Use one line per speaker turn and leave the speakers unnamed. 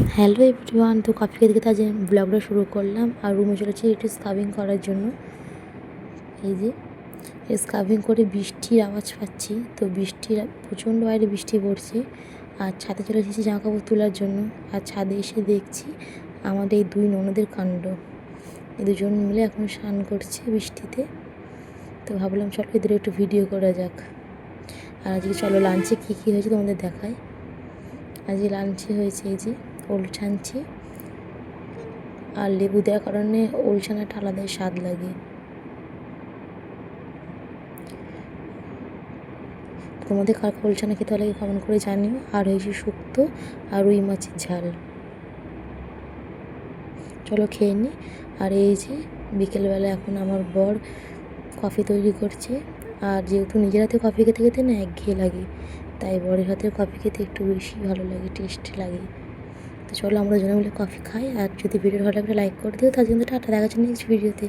Hello everyone, তো coffee খেতে খেতে আজ ব্লগটা শুরু করলাম। আর রুমে চলেছি একটু স্ক্রাবিং করার জন্য। এই যে স্ক্রাবিং করে বৃষ্টির আওয়াজ পাচ্ছি, তো বৃষ্টির প্রচণ্ড বাইরে বৃষ্টি পড়ছে। আর ছাদে চলে এসেছি জামা কাপড় তোলার জন্য। আর ছাদে এসে দেখছি আমাদের এই দুই ননদের কাণ্ড। এই দুজন মিলে এখন স্নান করছে বৃষ্টিতে। তো ভাবলাম চলো এদের একটু ভিডিও করা যাক। আর আজকে চলো লাঞ্চে কী কী হয়েছে তোমাদের দেখায়। আজকে লাঞ্চে হয়েছে এই যে ওল ছানছি আর লেবু দেওয়ার কারণে ওল ছানাটা আলাদাই স্বাদ লাগে। তোমাদের কার ওল ছানা খেতে লাগে কমেন্ট করে জানিও। আর হয়েছে শুক্তো আর রুই মাছের ঝাল। চলো খেয়ে নিই। আর এই যে বিকেলবেলা এখন আমার বর কফি তৈরি করছে। আর যেহেতু নিজের হাতে কফি খেতে খেতে না একঘেয়ে লাগে, তাই বরের হাতে কফি খেতে একটু বেশি ভালো লাগে, টেস্টি লাগে। তো চলো আমরা জনে মিলে কফি খাই। আর যদি ভিডিও ভালো লাগলে লাইক করে দিও। তার জন্য টাটা, দেখা যাচ্ছে নেক্সট ভিডিওতে।